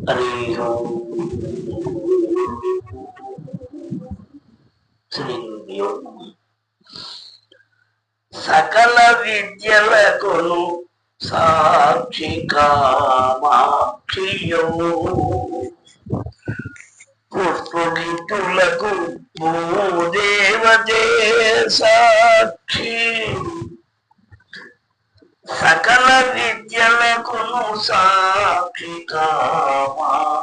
హరి శ్రీ సకల విద్యలకును సాక్షి కామాక్షియము పుష్పగితులకు భూదేవతే సాక్షి సకల విద్యలకును సాక్షి కామాక్షియము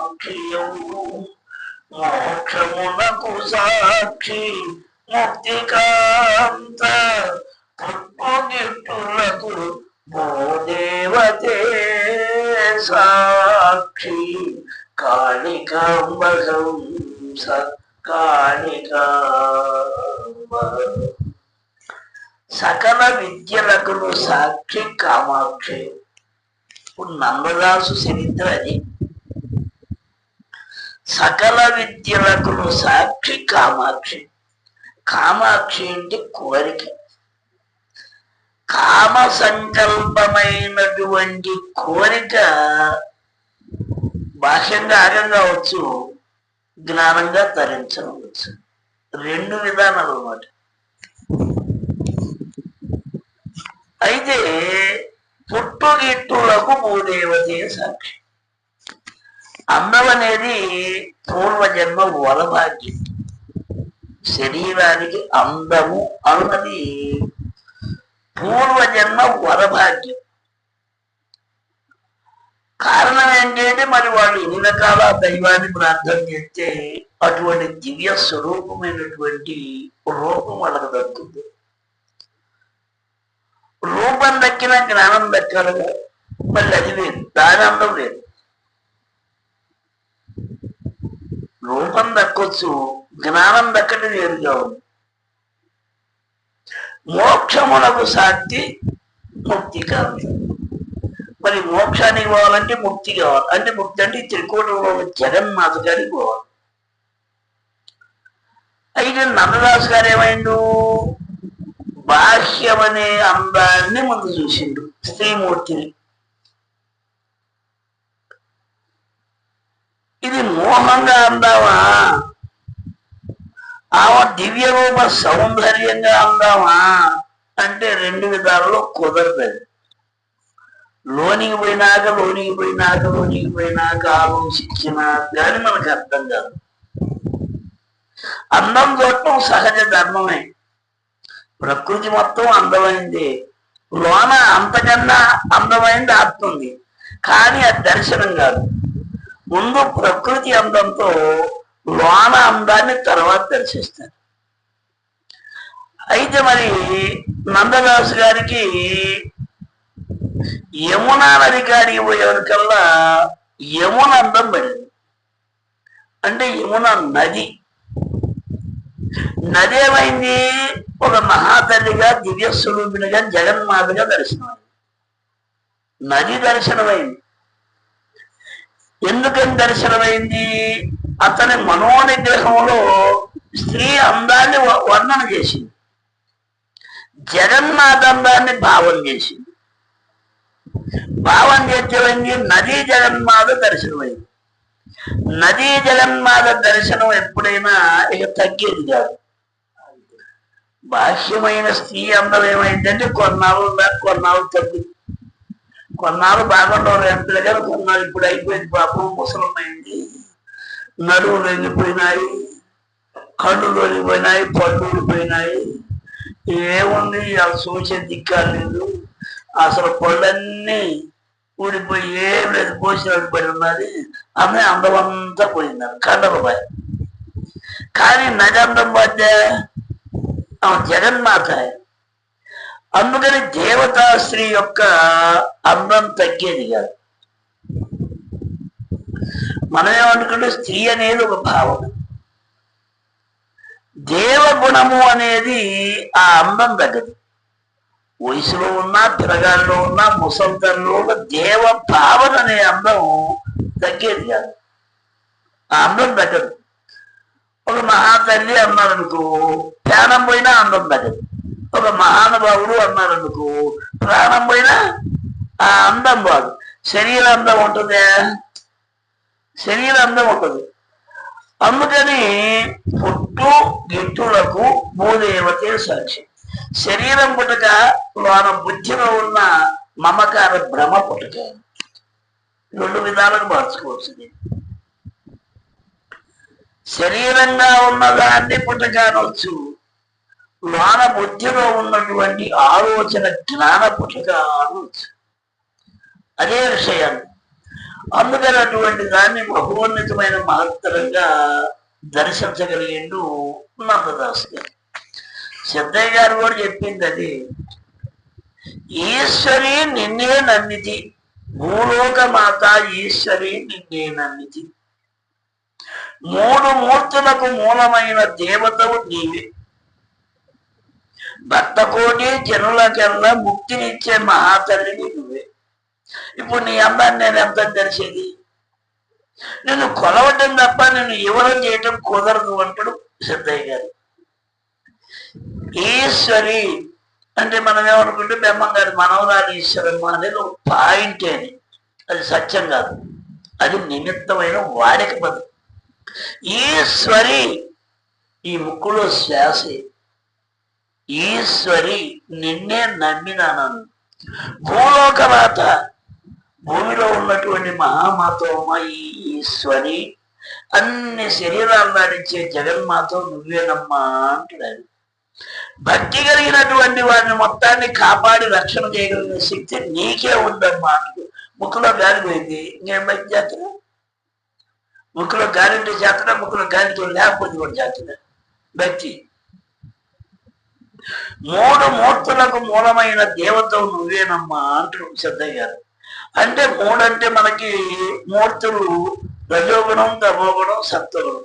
మోక్షమునకు సాక్షి ముక్తికాంత పుష్పగితులకు భూదేవతే సాక్షి కాళికాంబహంస కాళికాంబ సకల విద్యలకు సాక్షి కామాక్షి. ఇప్పుడు నందదాసు చరిత్ర అది. సకల విద్యలకు సాక్షి కామాక్షి. కామాక్షి అంటే కోరిక. కామ సంకల్పమైనటువంటి కోరిక బాహ్యంగా ఆగం కావచ్చు, జ్ఞానంగా తరించవచ్చు. రెండు విధానాలు అన్నమాట. అయితే పుట్టుగిట్టులకు భూదేవతే సాక్షి. అందం అనేది పూర్వజన్మ వరభాగ్యం. శరీరానికి అందము అన్నది పూర్వజన్మ వరభాగ్యం. కారణం ఏంటంటే మరి వాళ్ళు ఎన్ని రకాల దైవాన్ని ప్రార్థన చేస్తే అటువంటి దివ్య స్వరూపమైనటువంటి రూపం వాళ్ళకు దక్కుతుంది. రూపం దక్కిన జ్ఞానం దక్కాలిగా. మళ్ళీ అది లేదు, దాని అందం లేదు. రూపం దక్కొచ్చు, జ్ఞానం దక్కటి వేరుగా ఉంది. మోక్షమునకు సాక్షి ముక్తి కావాలి. మరి మోక్షానికి పోవాలంటే ముక్తి కావాలి. అంటే ముక్తి అంటే త్రికోణంలో జగన్మాత గారికి పోవాలి. అయితే నందదాస్ గారు ఏమైండు, బాహ్యమనే అందాన్ని ముందు చూసిండు, స్త్రీమూర్తిని. ఇది మోహంగా అందామా, ఆమె దివ్య రూప సౌందర్యంగా అందామా అంటే రెండు విధాలలో కుదరదు. లోనికి పోయినాక ఆలోచించిన కానీ మనకు అర్థం కాదు. అందం చూడటం సహజ ధర్మమే. ప్రకృతి మొత్తం అందమైంది, లోన అంతకన్నా అందమైంది ఆత్మ ఉంది. కానీ అది దర్శనం కాదు. ముందు ప్రకృతి అందంతో లోన అందాన్ని తర్వాత దర్శిస్తారు. అయితే మరి నందదాసు గారికి యమునా నది కాడికి పోయేవరకల్లా యమున అందం పడింది. అంటే యమున నది ఏమైంది, ఒక మహాతల్లిగా దివ్య స్వరూపిణిగా జగన్మాతగా దర్శనమైంది. నది దర్శనమైంది. ఎందుకని దర్శనమైంది, అతని మనోనిగ్రహంలో స్త్రీ అందాన్ని వర్ణన చేసింది, జగన్మాత అందాన్ని భావం చేసింది. భావం చేసేమైంది, నదీ జగన్మాత దర్శనమైంది. నదీ జగన్మాత దర్శనం ఎప్పుడైనా ఇక తగ్గేది కాదు. బాహ్యమైన స్త్రీ అందం ఏమైందంటే కొన్నాళ్ళు తగ్గుతుంది. కొన్నాళ్ళు బాగుండవు ఎంతలే కానీ కొన్నాళ్ళు ఇప్పుడు అయిపోయింది. పాపం ముసలమైంది, నడువులు వెళ్ళిపోయినాయి, కళ్ళు వెళ్ళిపోయినాయి, పళ్ళు వెళ్ళిపోయినాయి. ఏముంది అవి చూసే దిక్కాలేదు. అసలు పళ్ళన్నీ ఊడిపోయి ఏం లేదు, పోసినట్టు పడి ఉన్నది. ఆమె అందమంతా పోయింది, కండలు పోయి. కానీ నది అందం పోతే ఆమె జగన్మాత. అందుకని దేవతా స్త్రీ యొక్క అందం తగ్గేది కాదు. మనం ఏమనుకుంటే స్త్రీ అనేది ఒక భావన, దేవగుణము అనేది ఆ అందం తగ్గదు. వయసులో ఉన్నా, పిల్లగాల్లో ఉన్నా, ముసల్తల్లో ఉన్న దేవ భావన అనే అందం తగ్గేది కాదు. ఆ అందం తగ్గదు. ఒక మహాతల్లి అన్నారనుకో, ప్రాణం పోయినా అందం తగ్గదు. ఒక మహానుభావుడు అన్నారనుకో, ప్రాణం పోయినా ఆ అందం బాదు. శరీర అందం ఉంటుందే, శరీర అందం ఉండదు. అందుకని పుట్టు గిట్టులకు భూదేవతే సాక్షి. శరీరం పుట్టక లోన బుద్ధిలో ఉన్న మమకార భ్రమ పుట్టక రెండు విధాలుగా మార్చుకోవచ్చు. శరీరంగా ఉన్నదాన్ని పుట్టక అనొచ్చు, లోన బుద్ధిలో ఉన్నటువంటి ఆలోచన జ్ఞాన పుట్టక అనొచ్చు. అదే విషయాన్ని అందుకని అటువంటి దాన్ని బహున్నతమైన మహత్తరంగా దర్శించగలిగిండు నందదాస్ గారు. సిద్ధయ్య గారు కూడా చెప్పింది అది. ఈశ్వరి నిన్నే నమ్మితి, భూలోక మాత ఈశ్వరి నిన్నే నమ్మితి. మూడు మూర్తులకు మూలమైన దేవతవు నీవే. భక్త కోటి జనులకెల్లా ముక్తినిచ్చే మహాతల్లిని నువ్వే. ఇప్పుడు నీ అందాన్ని నేను ఎంత తెలిసేది? నిన్ను కొలవటం తప్ప నిన్ను వివరం చేయటం కుదరదు అంటాడు సిద్ధయ్య గారు. ఈశ్వరి అంటే మనం ఏమనుకుంటే బ్రహ్మంగారి మనవరాలు ఈశ్వరమ్మ అనేది ఒక పాయింట్ అని, అది సత్యం కాదు, అది నిమిత్తమైన వాడిక పదం. ఈశ్వరి ఈ ముక్కులో శ్వాసే. ఈశ్వరి నిన్నే నమ్మినాను. భూలోకమాత భూమిలో ఉన్నటువంటి మహామాతమ్మ ఈ ఈశ్వరి, అన్ని శరీరాలు నడిచే జగన్మాత నువ్వేనమ్మా అంటున్నాడు. భక్తి కలిగినటువంటి వారిని మొత్తాన్ని కాపాడి రక్షణ చేయగలిగిన శక్తి నీకే ఉందమ్మా అంటూ. ముక్కులో గాలి పోయింది, ఇంకేం భక్తి చేస్తున్నా? ముక్కులో గాలి ఉంటే చేస్తున్నా, ముక్కులో గాలితో లేకపోతే కూడా చేస్తున్నా భక్తి. మూడు మూర్తులకు మూలమైన దేవతవు నువ్వేనమ్మా అంటాడు సిద్ధయ్య గారు. అంటే మూడంటే మనకి మూర్తులు రజోగుణం, తమోగుణం, సత్వగుణం.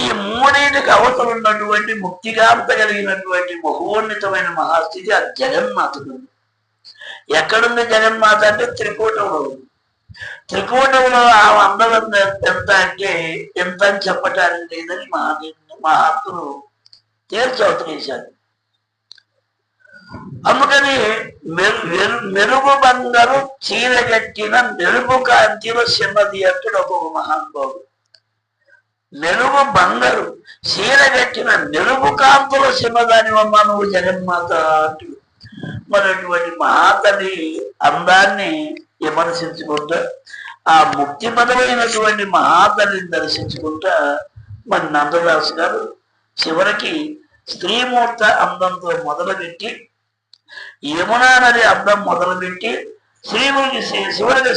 ఈ మూడింటికి అవతలు ఉన్నటువంటి ముక్తిగాంత కలిగినటువంటి మహోన్నతమైన మహాస్థితి ఆ జగన్మాతకు. ఎక్కడుంది జగన్మాత అంటే త్రికూటంలో ఉంది. త్రికూటంలో ఆ అందం ఎంత అంటే ఎంత అని చెప్పటానికి లేదని మహాత్ములు తేల్చవతలేశారు. అందుకని మెరుగు బంగారు చీరగట్టిన మెరుగు కాంతిలో చిన్నది అంటాడు ఒక్కొక్క మహానుభావుడు. మెరుగు బంగారు చీరగట్టిన మెరుగు కాంతిలో చిన్నదాని అమ్మ నువ్వు జగన్మాత అంటూ. మరి అటువంటి మహాతని అందాన్ని విమర్శించుకుంటా, ఆ ముక్తిపదమైనటువంటి మహాతల్లిని దర్శించుకుంటా మరి నందదాస్ గారు చివరికి స్త్రీమూర్త అందంతో మొదలుపెట్టి యమునా నది అందం మొదలుపెట్టి శివుడికి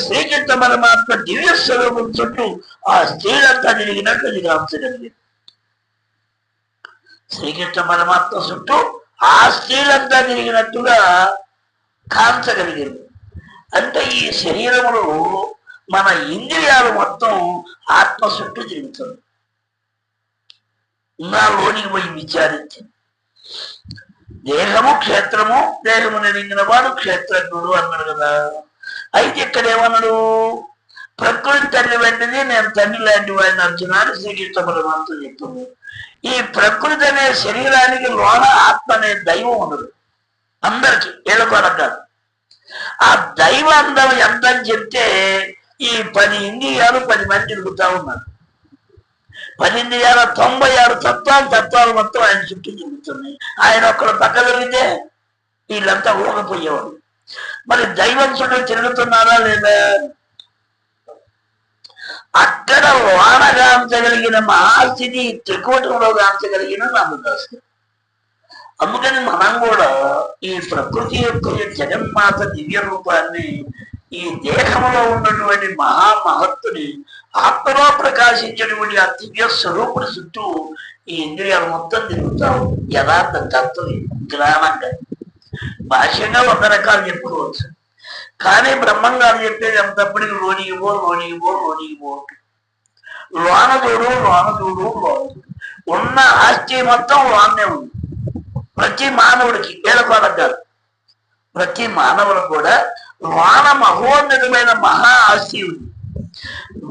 శ్రీకృష్ణ పరమాత్మ దివ్య స్వరూపం చుట్టూ ఆ స్త్రీలంతా తిరిగినట్టు అది కాంచగలిగింది. శ్రీకృష్ణ పరమాత్మ చుట్టూ ఆ స్త్రీలంతా తిరిగినట్టుగా కాంచగలిగింది. అంటే ఈ శరీరంలో మన ఇంద్రియాలు మొత్తం ఆత్మ చుట్టూ తిరుగుతుంది. నా లోనికి పోయి విచారించి దేహము క్షేత్రము, దేహము నిలిగిన వాడు క్షేత్రజ్ఞుడు అన్నాడు కదా. అయితే ఇక్కడ ఏమన్నాడు? ప్రకృతి తల్లి వెంటనే నేను తండ్రి లాంటి వాడిని అర్జునాడు శ్రీకృష్ణ పరమాత్మ చెప్తుంది. ఈ ప్రకృతి అనే శరీరానికి లోన ఆత్మ అనే దైవం ఉండదు అందరికి, ఏళ్ళకోనక కాదు. ఆ దైవ అందం ఎంత అని చెప్తే ఈ 10 ఇంద్రియాలు 10 మంది తిరుగుతా ఉన్నారు. 10 ఇంద్రియాల 96 తత్వాలు మొత్తం ఆయన చుట్టూ తిరుగుతున్నాయి. ఆయన ఒక్కడు పక్క తిరిగితే వీళ్ళంతా ఊగపోయేవాడు. మరి దైవం చుట్టూ తిరుగుతున్నారా లేదా? అక్కడ వాన గాంచగలిగిన మహాస్థితి త్రికూటంలో గాంచగలిగిన నందదాస్. అందుకని మనం కూడా ఈ ప్రకృతి యొక్క జగన్మాత దివ్య రూపాన్ని, ఈ దేహంలో ఉన్నటువంటి మహామహత్తుని, ఆత్మలో ప్రకాశించినటువంటి ఆ దివ్య స్వరూపుడి చుట్టూ ఈ ఇంద్రియాలు మొత్తం తిరుగుతావు. యథార్థ తత్వం జ్ఞానంగా భాష్యంగా 100 రకాలు చెప్పుకోవచ్చు. కానీ బ్రహ్మంగారు చెప్పేది ఎంతప్పటికి లోనికి పో. లోన చూడు. ఉన్న ఆస్తి మొత్తం లోనే ఉంది. ప్రతి మానవుడికి ఏళ్ళకోనకు కాదు, ప్రతి మానవుడు కూడా లోన మహోన్నతమైన మహా ఆస్తి ఉంది.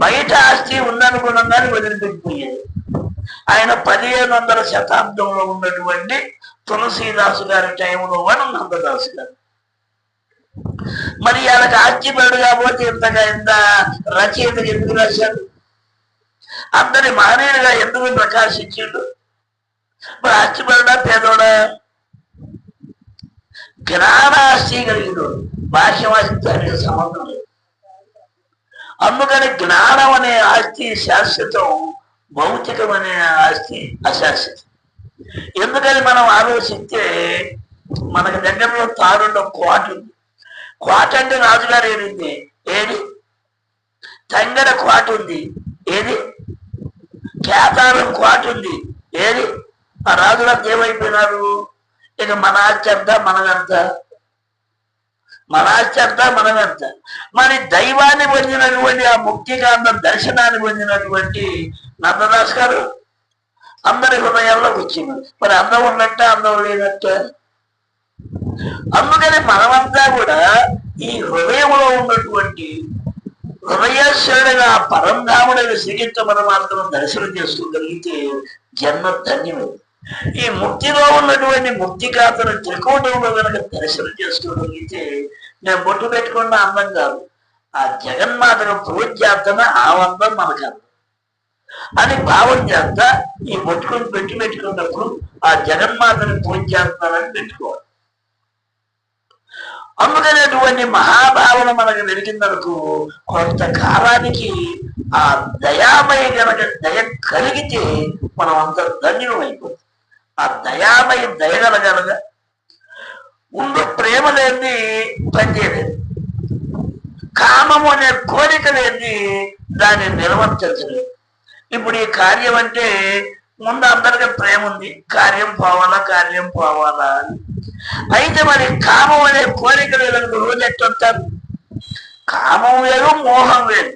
బయట ఆస్తి ఉందనుకున్నాగానే వదిలిపెట్టిపోయేది. ఆయన 1500వ శతాబ్దంలో ఉన్నటువంటి తులసీదాసు గారి టైంలో వాడు నందదాసు గారు. మరి వాళ్ళకి ఆస్తిపరుడు కాబట్టి ఇంత రచయితకి ఎందుకు రాశాడు? అందరి మహనీయులుగా ఎందుకు ప్రకాశించిండు? మరి ఆస్తిపరుడా పేదోడా? జ్ఞానాస్తి కలిగిన భాష్యవాసిత్వానికి సంబంధం లేదు. అందుకని జ్ఞానం అనే ఆస్తి శాశ్వతం, భౌతికం అనే ఆస్తి అశాశ్వతం. ఎందుకని మనం ఆలోచిస్తే మనకి దగ్గరలో తారులో కోట ఉంది. కోట అంటే రాజుగారు ఏడింది ఏది? తంగడ కోట ఉంది ఏది? కేతారం కోట ఉంది ఏది? ఆ రాజుగారు ఏమైపోయినారు? ఇక మన ఆస్తి అంతా మనమంతా, మన ఆస్తి అంతా మనమంతా. మరి దైవాన్ని పొందినటువంటి ఆ ముక్తికాంత దర్శనాన్ని పొందినటువంటి నందదాస్ గారు అందరి హృదయాల్లోకి వచ్చింది. మరి అందం ఉన్నట్ట, అందం లేనట్ట? అందుకని మనమంతా కూడా ఈ హృదయంలో ఉన్నటువంటి హృదయేశ్వరుడిగా పరంధాముడైన శ్రీకృష్ణ పరమాత్మను దర్శనం చేసుకోగలిగితే జన్మ ధన్యమైంది. ఈ ముక్తిలో ఉన్నటువంటి ముక్తికాతను త్రికోణంలో కనుక దర్శనం చేసుకోగలిగితే నేను బొట్టు పెట్టుకున్న అందం కాదు, ఆ జగన్మాతను పూజ చేస్తున్న ఆ అందం మనకు అందం అని భావం చేస్తా ఈ బొట్టుకుని పెట్టుకున్నప్పుడు ఆ జగన్మాతను పూజ చేస్తానని పెట్టుకోవాలి. అందుకనేటువంటి మహాభావన మనకు వెలిగిందనుకో కొంతకాలానికి ఆ దయామయ గనక దయ కలిగితే మనం అంత ధన్యం అయిపోతుంది. ఆ దయామయ దయగలగలగా ముందు ప్రేమ లేని పనిచేయలేదు, కామము అనే కోరిక లేని దాన్ని నిర్వర్తించలేదు. ఇప్పుడు ఈ కార్యం అంటే ముందు అందరికీ ప్రేమ ఉంది, కార్యం పోవాలా అని. అయితే మరి కామం అనే కోరిక లేదనుకో రోజు ఎట్టొస్తారు? కామం వేరు, మోహం వేరు.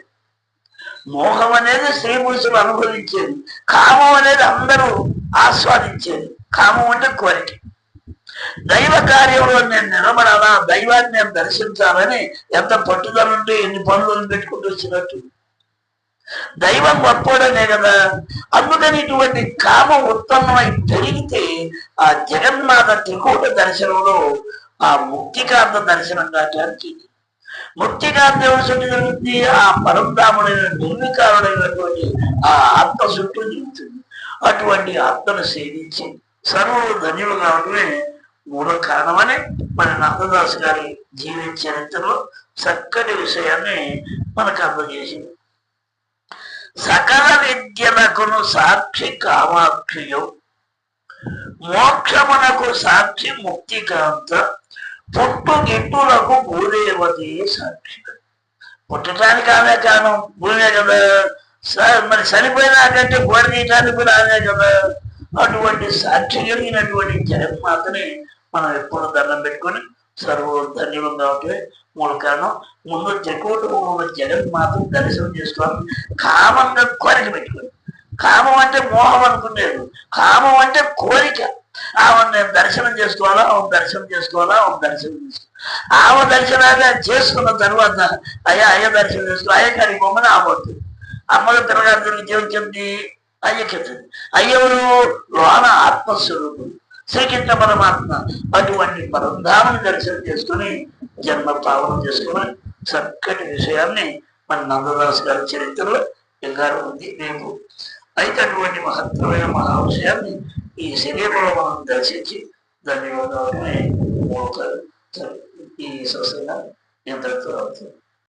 మోహం అనేది స్త్రీ పురుషులు అనుభవించేది, కామం అనేది అందరూ ఆస్వాదించేది. కామం అంటే కోరిక. దైవ కార్యంలో నేను నిలబడాలా, దైవాన్ని నేను దర్శించాలని ఎంత పట్టుదల ఉంటే ఎన్ని పనులను పెట్టుకుంటూ వచ్చినట్టు. దైవం గొప్పోడనే కదా. అందుకని ఇటువంటి కామం ఉత్పన్నమై పెరిగితే ఆ జగన్మాత త్రికూట దర్శనంలో ఆ ముక్తికాంత దర్శనం కావడానికి ముక్తికాంత ఎవరి చుట్టూ జరుగుతుంది? ఆ పరంధాముడైన నిర్వికారుడైనటువంటి ఆ ఆత్మ చుట్టూ జరుగుతుంది. అటువంటి ఆత్మను సేవించి సర్వులు ధన్యులు కావడమే మూల కారణమని మన నందదాస్ గారి జీవిత చరిత్రలో చక్కటి విషయాన్ని మనకు అందజేసింది. సకల విద్యలకును సాక్షి కామాక్షియు, మోక్షమునకు సాక్షి ముక్తికాంత, పుట్టు గిట్టులకు భూదేవతే సాక్షి. పుట్టడానికి ఆమె కారణం భూమే కదా, మరి చనిపోయినాకంటే గోడ తీయటానికి కూడా ఆమె కదా. అటువంటి సాక్షి కలిగినటువంటి జగన్మాతని మనం ఎప్పుడు దండం పెట్టుకొని సర్వధన్యులు కాబట్టి మూల కారణం. ముందు త్రికూటంలో జగన్మాతను దర్శనం చేసుకోవాలి. కామంగా కోరిక పెట్టుకోండి. కామం అంటే మోహం అనుకునేది, కామం అంటే కోరిక. ఆమెను నేను దర్శనం చేసుకోవాలా, ఆమె దర్శనం చేసుకోవాలా. ఆమె దర్శనాన్ని చేసుకున్న తర్వాత అయ్య దర్శనం చేసుకో, అయ్య కానీ బొమ్మని ఆమవుతుంది. అమ్మగా తిరగాలి జీవించింది అయ్యకెత్తుంది. అయ్యవరు లోన ఆత్మస్వరూపుడు శ్రీకృష్ణ పరమాత్మ. అటువంటి పరంధామని దర్శనం చేసుకుని జన్మ పావనం చేసుకుని చక్కటి విషయాన్ని మన నందదాస్ గారి చరిత్రలో ఎల్లారు ఉంది రేపు. అయితే అటువంటి మహత్తరమైన మహా విషయాన్ని ఈ శరీరంలో మనం దర్శించి ధన్యవాదాలు ఈ సత్సంగా ఇంతటితో అవుతుంది.